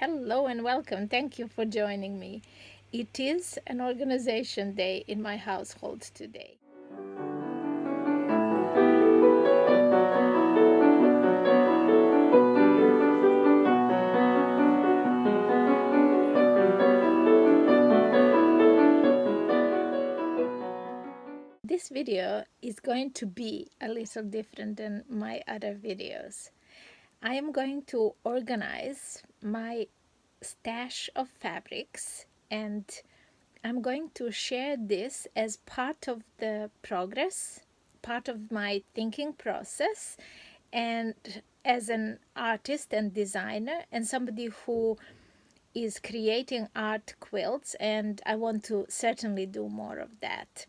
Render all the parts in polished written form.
Hello and welcome. Thank you for joining me. It is an organization day in my household today. This video is going to be a little different than my other videos. I am going to organize my stash of fabrics, and I'm going to share this as part of the progress, part of my thinking process, and as an artist and designer and somebody who is creating art quilts, and I want to certainly do more of that.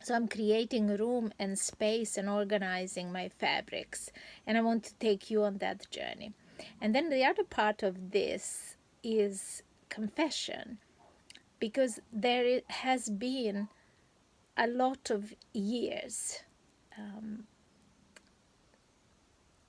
So I'm creating room and space and organizing my fabrics, and I want to take you on that journey. And then the other part of this is confession, because there has been a lot of years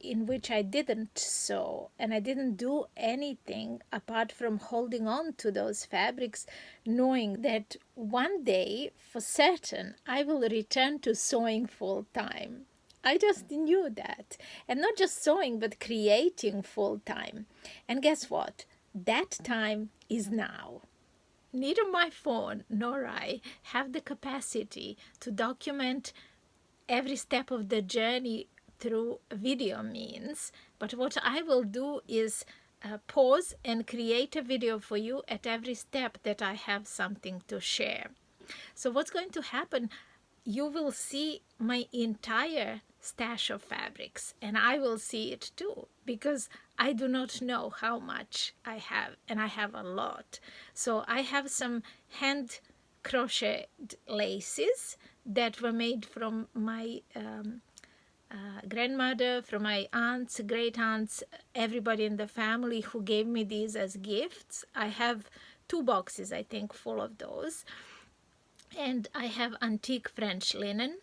in which I didn't sew and I didn't do anything apart from holding on to those fabrics, knowing that one day for certain I will return to sewing full time. I just knew that. And not just sewing, but creating full time. And guess what? That time is now. Neither my phone nor I have the capacity to document every step of the journey through video means, but what I will do is pause and create a video for you at every step that I have something to share. So what's going to happen? You will see my entire stash of fabrics, and I will see it too, because I do not know how much I have, and I have a lot. So I have some hand crocheted laces that were made from my grandmother, from my aunts, great aunts, everybody in the family who gave me these as gifts. I have 2 boxes, I think, full of those. And I have antique French linen.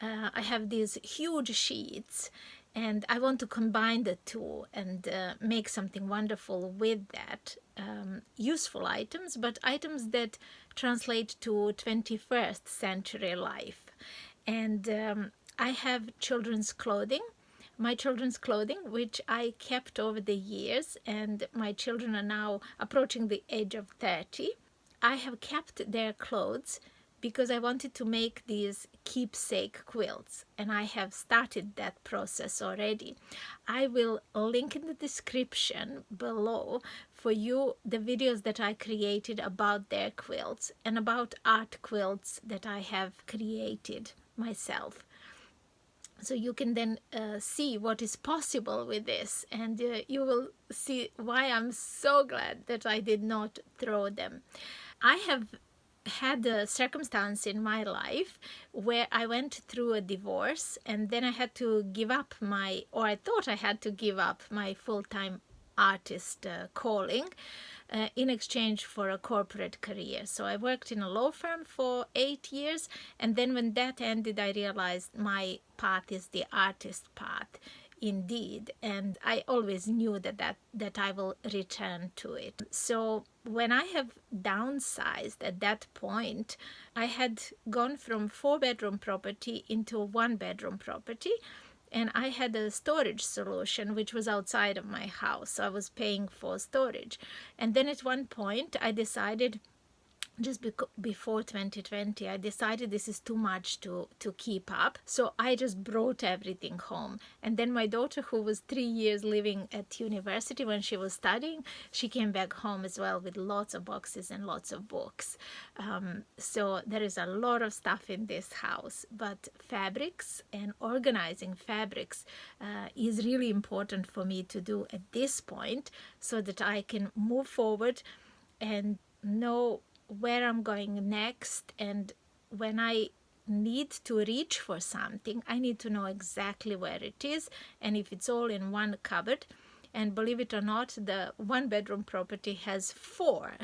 I have these huge sheets, and I want to combine the two and make something wonderful with that. Useful items, but items that translate to 21st century life. And I have children's clothing, my children's clothing, which I kept over the years, and my children are now approaching the age of 30. I have kept their clothes because I wanted to make these keepsake quilts, and I have started that process already. I will link in the description below for you the videos that I created about their quilts and about art quilts that I have created myself. So you can then see what is possible with this, and you will see why I'm so glad that I did not throw them. I have had a circumstance in my life where I went through a divorce, and then I had to give up I thought I had to give up my full-time artist calling in exchange for a corporate career. So I worked in a law firm for 8 years, and then when that ended, I realized my path is the artist path indeed, and I always knew that I will return to it. So when I have downsized at that point, I had gone from 4-bedroom property into a 1-bedroom property, and I had a storage solution which was outside of my house, so I was paying for storage. And then at one point I decided, just before 2020, I decided this is too much to keep up. So I just brought everything home. And then my daughter, who was 3 years living at university when she was studying, she came back home as well with lots of boxes and lots of books. So there is a lot of stuff in this house. But fabrics and organizing fabrics is really important for me to do at this point, so that I can move forward and know where I'm going next. And when I need to reach for something, I need to know exactly where it is, and if it's all in one cupboard. And believe it or not, the 1-bedroom property has 4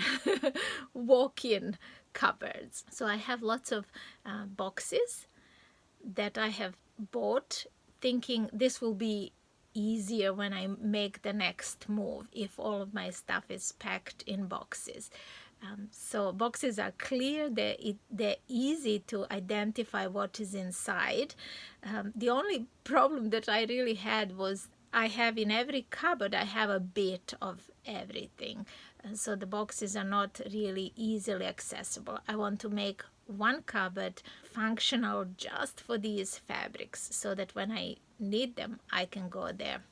walk-in cupboards. So I have lots of boxes that I have bought thinking this will be easier when I make the next move if all of my stuff is packed in boxes. So boxes are clear, they're easy to identify what is inside. The only problem that I really had was I have in every cupboard, I have a bit of everything. So the boxes are not really easily accessible. I want to make one cupboard functional just for these fabrics so that when I need them, I can go there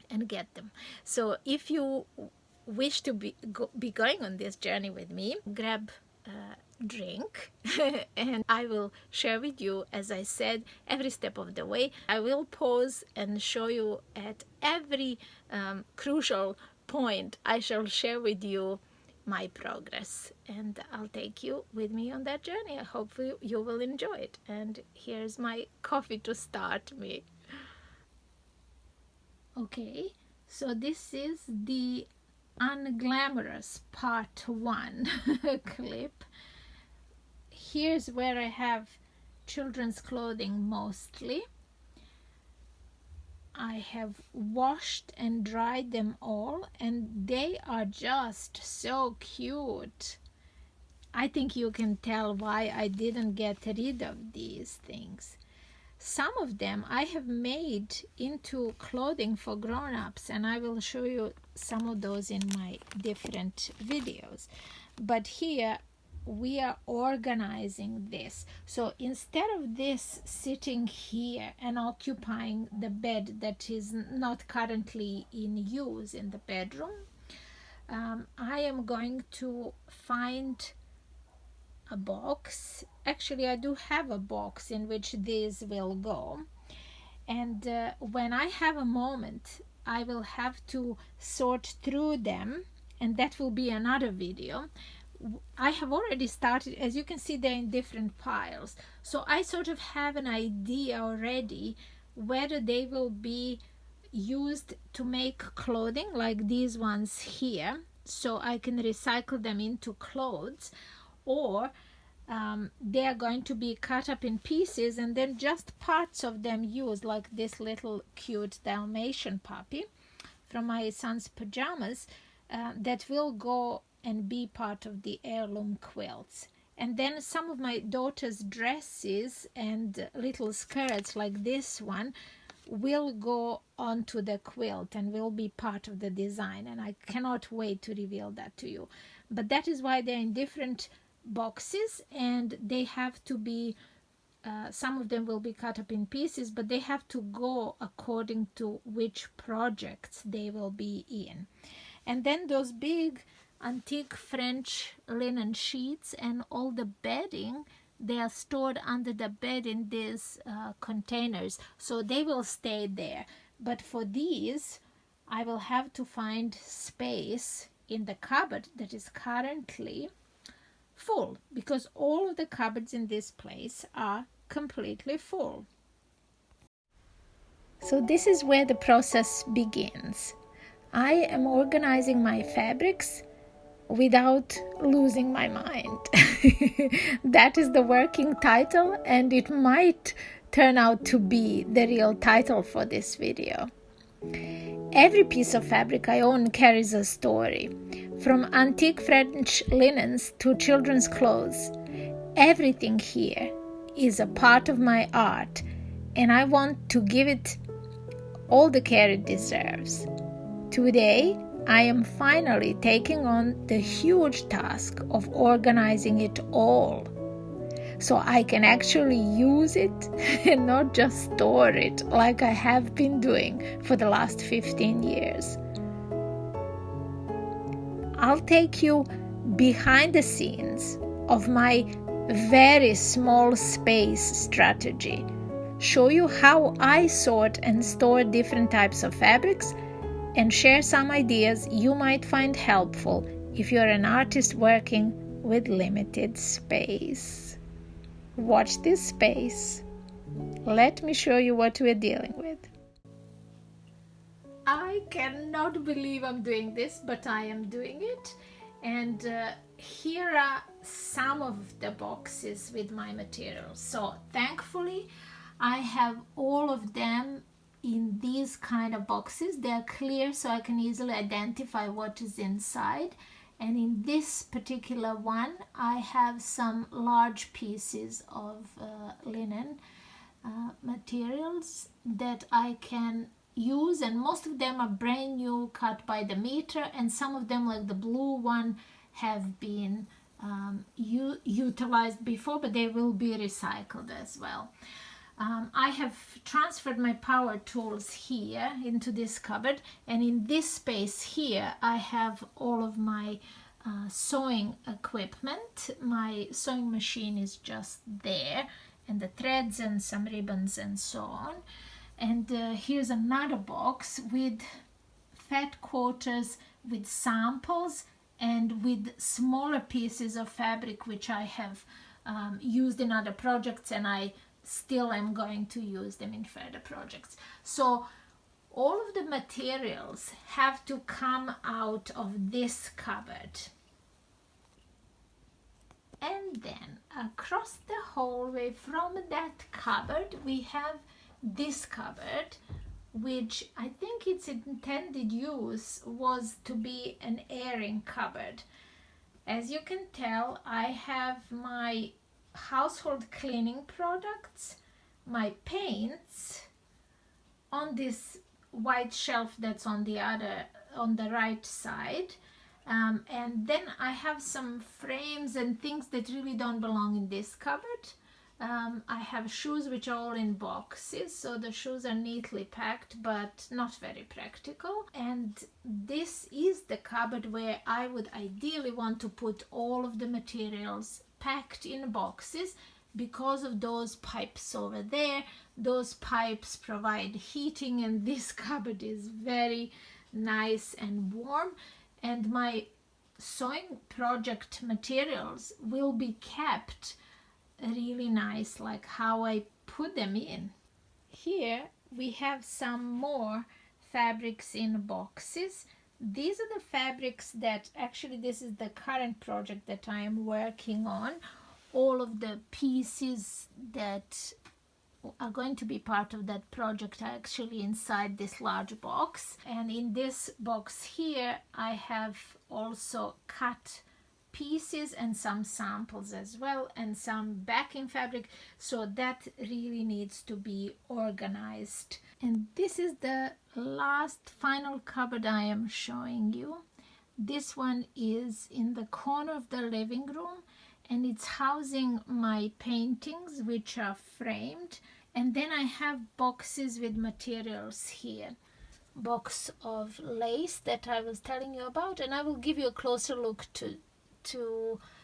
and get them. So if you wish to be going on this journey with me, grab a drink and I will share with you, as I said, every step of the way. I will pause and show you at every crucial point. I shall share with you my progress, and I'll take you with me on that journey. I hope you will enjoy it. And here's my coffee to start me. Okay, so this is the unglamorous part 1 clip. Here's where I have children's clothing mostly. I have washed and dried them all, and they are just so cute. I think you can tell why I didn't get rid of these things. Some of them I have made into clothing for grown-ups, and I will show you some of those in my different videos. But here we are organizing this. So instead of this sitting here and occupying the bed that is not currently in use in the bedroom, I am going to find a box. Actually, I do have a box in which these will go, and when I have a moment, I will have to sort through them, and that will be another video. I have already started. As you can see, they're in different piles, so I sort of have an idea already whether they will be used to make clothing like these ones here, so I can recycle them into clothes, or they are going to be cut up in pieces and then just parts of them used, like this little cute Dalmatian puppy from my son's pajamas that will go and be part of the heirloom quilts. And then some of my daughter's dresses and little skirts like this one will go onto the quilt and will be part of the design, and I cannot wait to reveal that to you. But that is why they're in different boxes, and they have to be some of them will be cut up in pieces, but they have to go according to which projects they will be in. And then those big antique French linen sheets and all the bedding, they are stored under the bed in these containers, so they will stay there. But for these, I will have to find space in the cupboard that is currently full, because all of the cupboards in this place are completely full. So this is where the process begins. I am organizing my fabrics without losing my mind. That is the working title, and it might turn out to be the real title for this video. Every piece of fabric I own carries a story. From antique French linens to children's clothes, everything here is a part of my art, and I want to give it all the care it deserves. Today, I am finally taking on the huge task of organizing it all, so I can actually use it and not just store it like I have been doing for the last 15 years. I'll take you behind the scenes of my very small space strategy, show you how I sort and store different types of fabrics, and share some ideas you might find helpful if you're an artist working with limited space. Watch this space. Let me show you what we're dealing with. I cannot believe I'm doing this, but I am doing it. And here are some of the boxes with my materials. So thankfully, I have all of them in these kind of boxes. They're clear so I can easily identify what is inside. And in this particular one, I have some large pieces of linen materials that I can use, and most of them are brand new, cut by the meter, and some of them, like the blue one, have been utilized before, but they will be recycled as well. I have transferred my power tools here into this cupboard, and in this space here I have all of my sewing equipment. My sewing machine is just there, and the threads and some ribbons and so on. And here's another box with fat quarters, with samples, and with smaller pieces of fabric which I have used in other projects, and I still am going to use them in further projects. So all of the materials have to come out of this cupboard. And then across the hallway from that cupboard we have this cupboard, which I think its intended use was to be an airing cupboard. As you can tell, I have my household cleaning products, my paints on this white shelf that's on the right side, and then I have some frames and things that really don't belong in this cupboard. I have shoes which are all in boxes, so the shoes are neatly packed but not very practical. And this is the cupboard where I would ideally want to put all of the materials packed in boxes, because of those pipes over there. Those pipes provide heating, and this cupboard is very nice and warm, and my sewing project materials will be kept really nice, like how I put them in. Here we have some more fabrics in boxes. These are the fabrics that actually, this is the current project that I am working on. All of the pieces that are going to be part of that project are actually inside this large box. And in this box here I have also cut pieces and some samples as well, and some backing fabric, so that really needs to be organized. And this is the last final cupboard I am showing you. This one is in the corner of the living room, and it's housing my paintings which are framed. And then I have boxes with materials here. Box of lace that I was telling you about, and I will give you a closer look to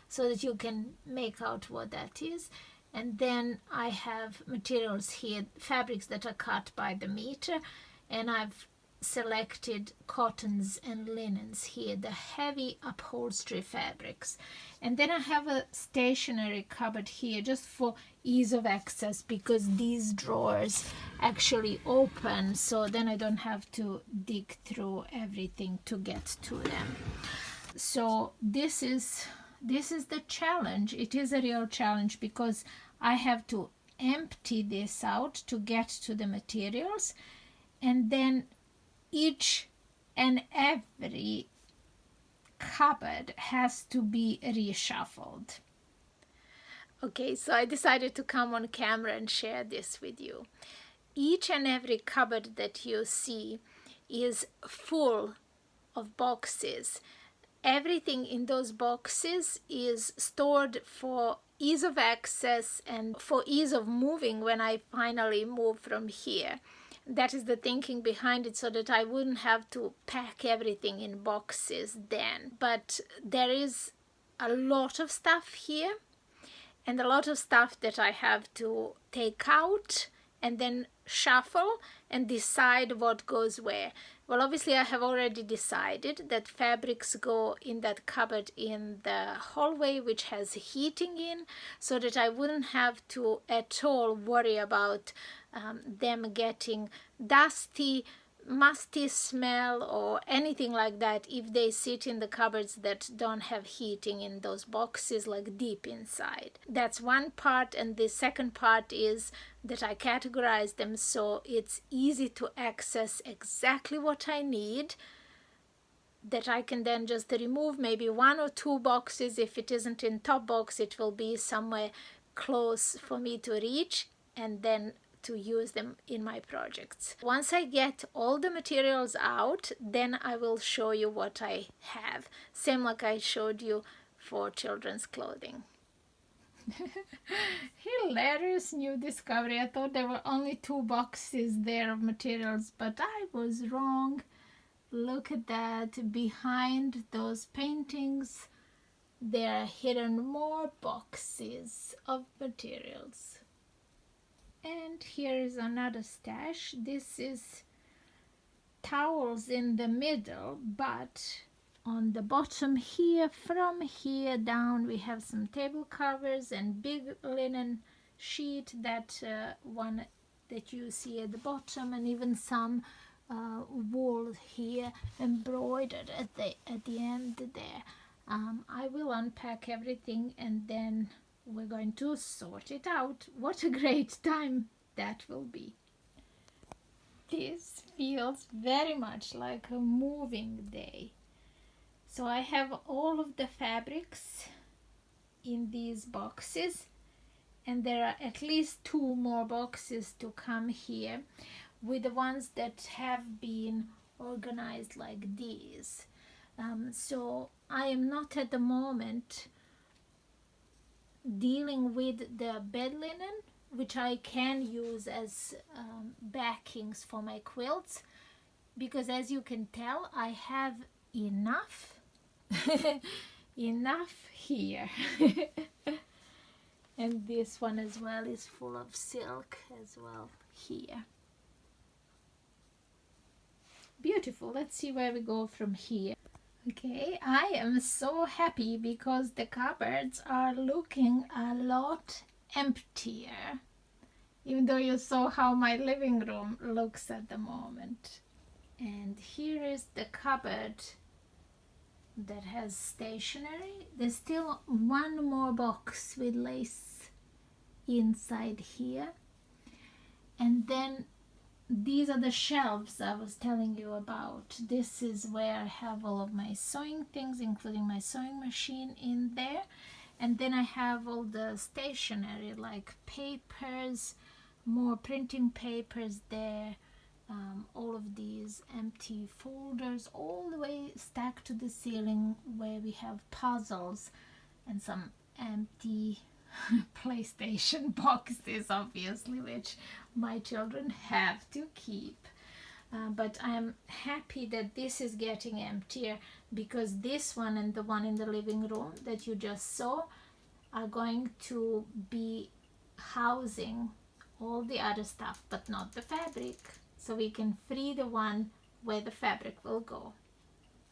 so that you can make out what that is. And then I have materials here, fabrics that are cut by the meter, and I've selected cottons and linens here, the heavy upholstery fabrics. And then I have a stationary cupboard here just for ease of access, because these drawers actually open, so then I don't have to dig through everything to get to them. So this is the challenge. It is a real challenge, because I have to empty this out to get to the materials, and then each and every cupboard has to be reshuffled. Okay, so I decided to come on camera and share this with you. Each and every cupboard that you see is full of boxes. Everything in those boxes is stored for ease of access and for ease of moving when I finally move from here. That is the thinking behind it, so that I wouldn't have to pack everything in boxes then. But there is a lot of stuff here, and a lot of stuff that I have to take out and then shuffle and decide what goes where. Well, obviously I have already decided that fabrics go in that cupboard in the hallway, which has heating in, so that I wouldn't have to at all worry about them getting dusty, musty smell or anything like that if they sit in the cupboards that don't have heating in those boxes, like deep inside. That's one part. And the second part is that I categorize them so it's easy to access exactly what I need, that I can then just remove maybe one or two boxes. If it isn't in top box, it will be somewhere close for me to reach, and then to use them in my projects. Once I get all the materials out, then I will show you what I have. Same like I showed you for children's clothing. Hilarious new discovery. I thought there were only 2 boxes there of materials, but I was wrong. Look at that. Behind those paintings, there are hidden more boxes of materials. And here is another stash. This is towels in the middle, but on the bottom here, from here down, we have some table covers and big linen sheet, that one that you see at the bottom, and even some wool here embroidered at the end there. I will unpack everything and then we're going to sort it out. What a great time that will be. This feels very much like a moving day. So I have all of the fabrics in these boxes, and there are at least 2 more boxes to come here with the ones that have been organized like these. So I am not at the moment dealing with the bed linen, which I can use as backings for my quilts, because as you can tell, I have enough enough here. And this one as well is full of silk as well here. Beautiful. Let's see where we go from here. Okay, I am so happy because the cupboards are looking a lot emptier, even though you saw how my living room looks at the moment. And here is the cupboard that has stationery. There's still 1 more box with lace inside here. And then these are the shelves I was telling you about. This is where I have all of my sewing things, including my sewing machine in there. And then I have all the stationery like papers, more printing papers there, all of these empty folders all the way stacked to the ceiling, where we have puzzles and some empty PlayStation boxes, obviously, which my children have to keep. But I'm happy that this is getting emptier, because this one and the one in the living room that you just saw are going to be housing all the other stuff, but not the fabric. So we can free the one where the fabric will go.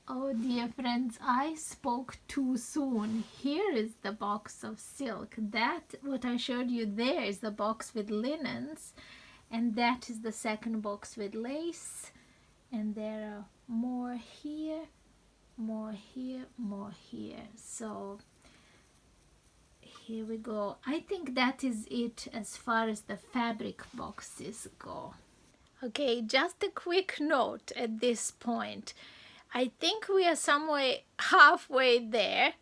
Oh dear friends, I spoke too soon. Here is the box of silk. That, what I showed you there, is the box with linens, and that is the second box with lace. And there are more here, more here, more here. So here we go. I think that is it as far as the fabric boxes go. Okay, just a quick note at this point. I think we are somewhere halfway there,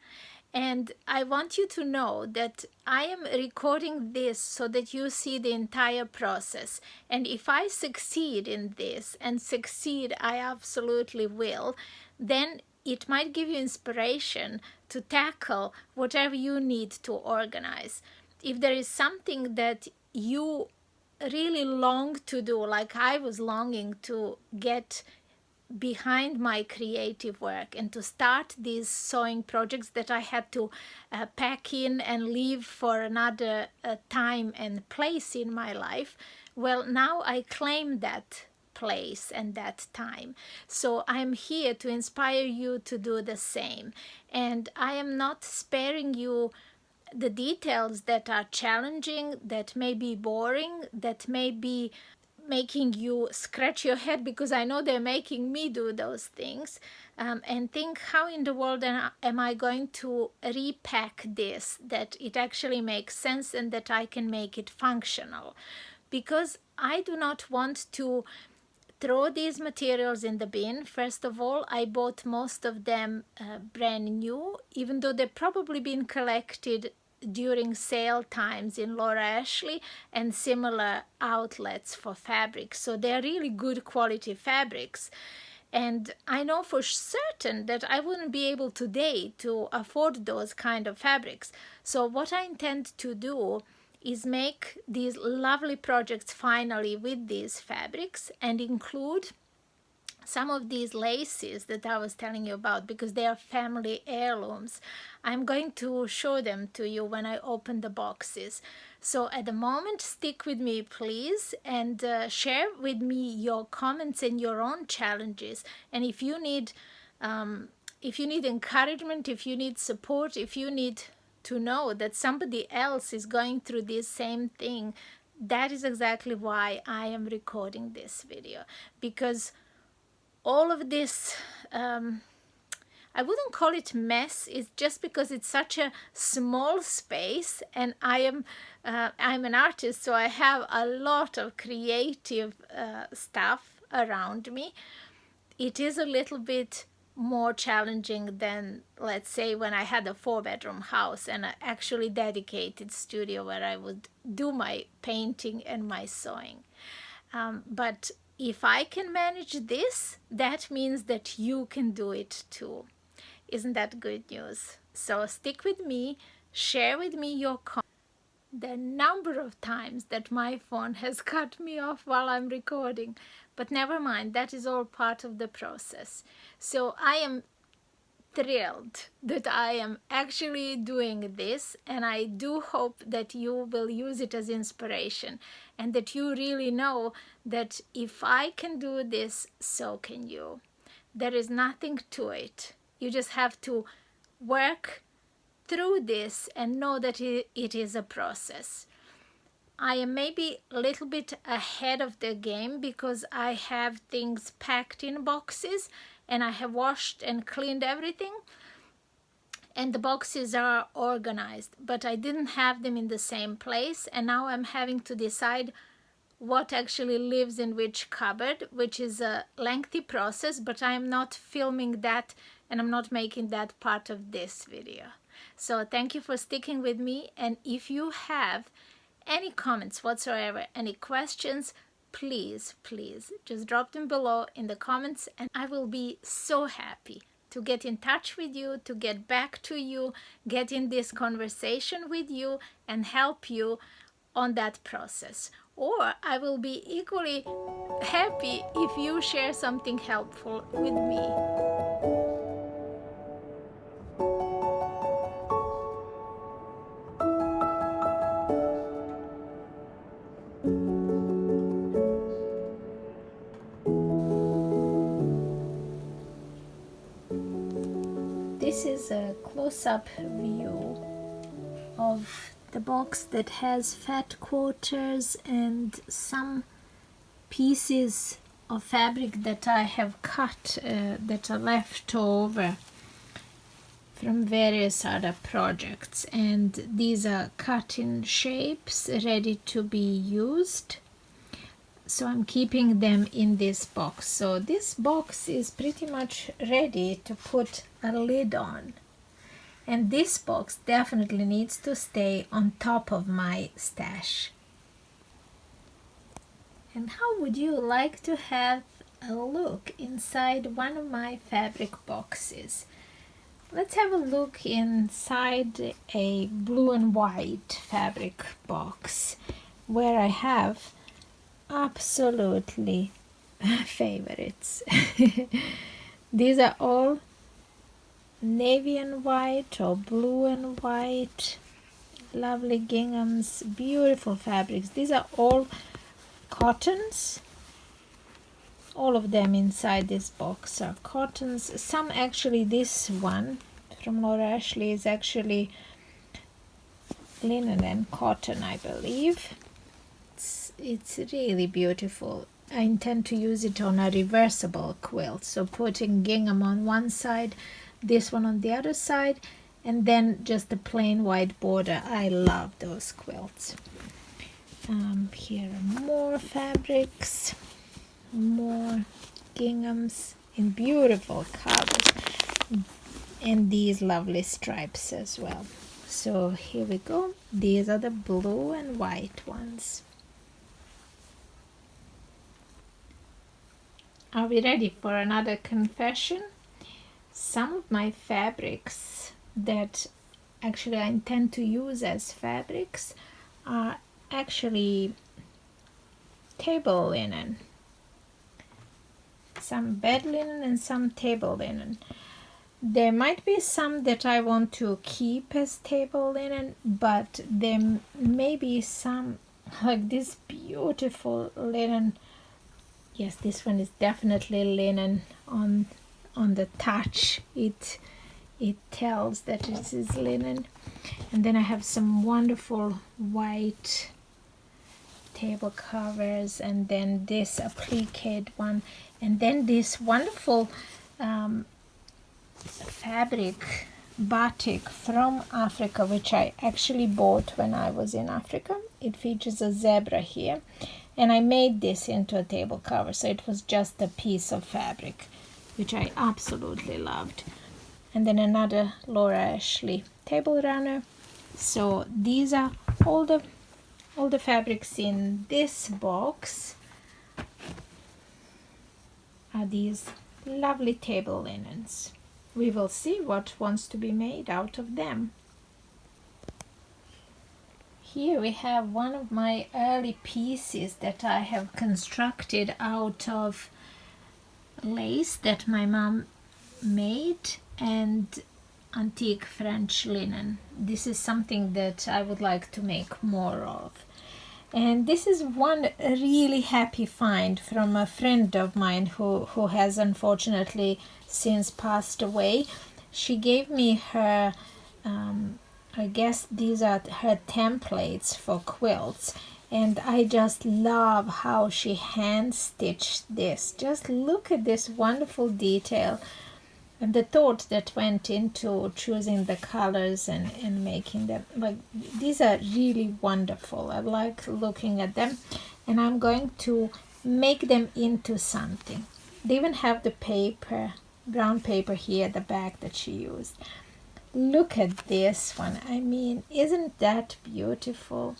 and I want you to know that I am recording this so that you see the entire process. And if I succeed in this, and succeed I absolutely will, then it might give you inspiration to tackle whatever you need to organize. If there is something that you really long to do, like I was longing to get behind my creative work and to start these sewing projects that I had to pack in and leave for another time and place in my life, well, now I claim that place and that time. So I'm here to inspire you to do the same. And I am not sparing you the details that are challenging, that may be boring, that may be making you scratch your head, because I know they're making me do those things, and think, how in the world am I going to repack this, that it actually makes sense and that I can make it functional? Because I do not want to throw these materials in the bin. First of all, I bought most of them brand new, even though they've probably been collected during sale times in Laura Ashley and similar outlets for fabrics. So they're really good quality fabrics. And I know for certain that I wouldn't be able today to afford those kind of fabrics. So what I intend to do is make these lovely projects finally with these fabrics and include some of these laces that I was telling you about, because they are family heirlooms. I'm going to show them to you when I open the boxes. So at the moment, stick with me, please, and share with me your comments and your own challenges. And if you need encouragement, if you need support, if you need to know that somebody else is going through this same thing, that is exactly why I am recording this video. Because all of this, I wouldn't call it mess, it's just because it's such a small space, and I'm an artist, so I have a lot of creative stuff around me. It is a little bit more challenging than, let's say, when I had a 4-bedroom house and an actually dedicated studio where I would do my painting and my sewing. But if I can manage this, that means that you can do it too. Isn't that good news? So stick with me, share with me your comments. The number of times that my phone has cut me off while I'm recording, but never mind, that is all part of the process. So I am thrilled that I am actually doing this, and I do hope that you will use it as inspiration, and that you really know that if I can do this, so can you. There is nothing to it. You just have to work through this and know that it is a process. I am maybe a little bit ahead of the game because I have things packed in boxes and I have washed and cleaned everything, and the boxes are organized, but I didn't have them in the same place, and now I'm having to decide what actually lives in which cupboard, which is a lengthy process, but I'm not filming that and I'm not making that part of this video. So thank you for sticking with me, and if you have any comments whatsoever, any questions, please just drop them below in the comments, and I will be so happy to get in touch with you, to get back to you, get in this conversation with you and help you on that process. Or I will be equally happy if you share something helpful with me. This is a close-up view of the box that has fat quarters and some pieces of fabric that I have cut that are left over from various other projects, and these are cut in shapes ready to be used. So I'm keeping them in this box. So this box is pretty much ready to put a lid on. And this box definitely needs to stay on top of my stash. And how would you like to have a look inside one of my fabric boxes? Let's have a look inside a blue and white fabric box where I have absolutely favorites. These are all navy and white or blue and white, lovely ginghams, beautiful fabrics. These are all cottons. All of them inside this box are cottons. Some actually, this one from Laura Ashley is actually linen and cotton, I believe. It's really beautiful. I intend to use it on a reversible quilt, so putting gingham on one side, this one on the other side, and then just a plain white border. I love those quilts. Here are more fabrics, more ginghams in beautiful colors, and these lovely stripes as well. So here we go. These are the blue and white ones. Are we ready for another confession? Some of my fabrics that actually I intend to use as fabrics are actually table linen. Some bed linen and some table linen. There might be some that I want to keep as table linen, but there may be some like this beautiful linen. Yes, this one is definitely linen. On the touch it tells that it is linen. And then I have some wonderful white table covers, and then this applique one, and then this wonderful fabric batik from Africa, which I actually bought when I was in Africa. It features a zebra here, and I made this into a table cover, so it was just a piece of fabric, which I absolutely loved. And then another Laura Ashley table runner. So these are all the fabrics in this box are these lovely table linens. We will see what wants to be made out of them. Here we have one of my early pieces that I have constructed out of lace that my mom made and antique French linen. This is something that I would like to make more of. And this is one really happy find from a friend of mine who has unfortunately since passed away. She gave me her, I guess these are her templates for quilts. And I just love how she hand stitched this. Just look at this wonderful detail and the thought that went into choosing the colors and making them. Like, these are really wonderful. I like looking at them, and I'm going to make them into something. They even have the paper, brown paper here at the back that she used. Look at this one. I mean, isn't that beautiful?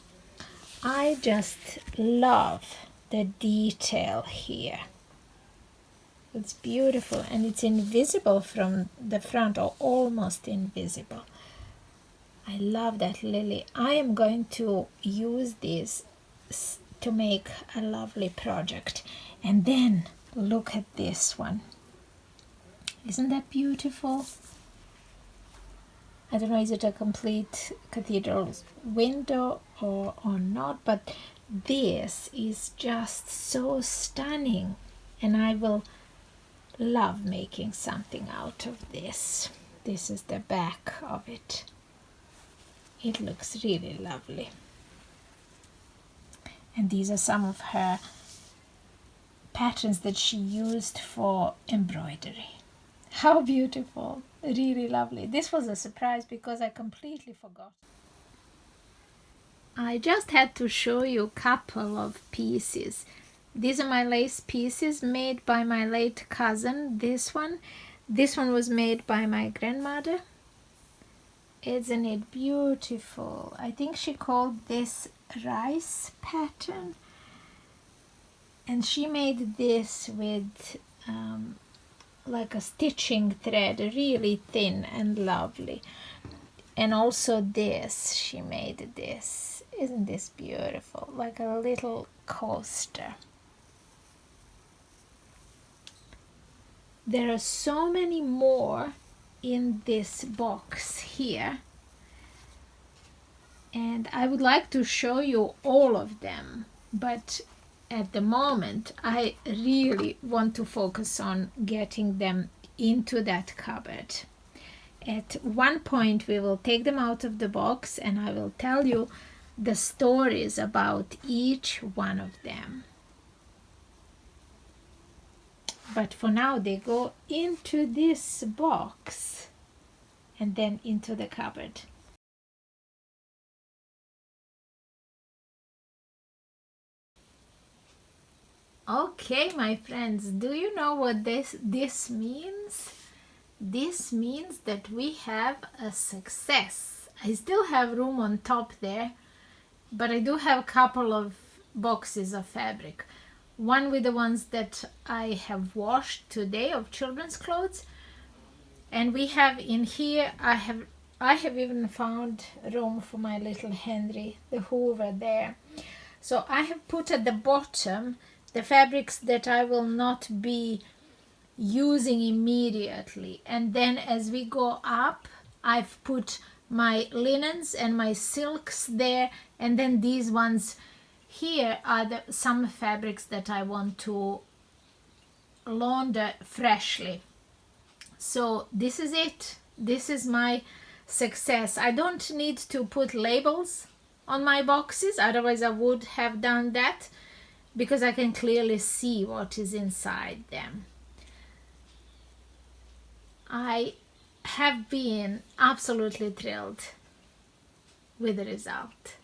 I just love the detail here. It's beautiful, and it's invisible from the front, or almost invisible. I love that lily. I am going to use this to make a lovely project. And then look at this one. Isn't that beautiful? I don't know, is it a complete cathedral window or not, but this is just so stunning, and I will love making something out of this. This is the back of it. It looks really lovely. And these are some of her patterns that she used for embroidery. How beautiful. Really lovely. This was a surprise because I completely forgot. I just had to show you a couple of pieces. These are my lace pieces made by my late cousin. This one was made by my grandmother. Isn't it beautiful? I think she called this rice pattern. And she made this with like a stitching thread, really thin and lovely. And also this, she made this. Isn't this beautiful? Like a little coaster. There are so many more in this box here, and I would like to show you all of them, but at the moment I really want to focus on getting them into that cupboard. At one point we will take them out of the box and I will tell you the stories about each one of them. But for now they go into this box and then into the cupboard. Okay, my friends, do you know what this means? This means that we have a success. I still have room on top there, but I do have a couple of boxes of fabric. One with the ones that I have washed today of children's clothes, and we have in here, I have even found room for my little Henry, the Hoover there. So I have put at the bottom the fabrics that I will not be using immediately, and then as we go up, I've put my linens and my silks there, and then these ones here are some fabrics that I want to launder freshly. So this is it. This is my success. I don't need to put labels on my boxes, otherwise I would have done that, because I can clearly see what is inside them. I have been absolutely thrilled with the result.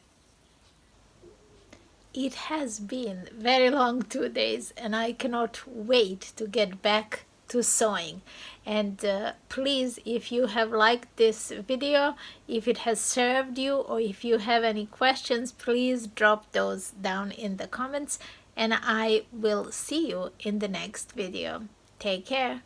It has been very long 2 days, and I cannot wait to get back to sewing. And please, if you have liked this video, if it has served you, or if you have any questions, please drop those down in the comments, and I will see you in the next video. Take care.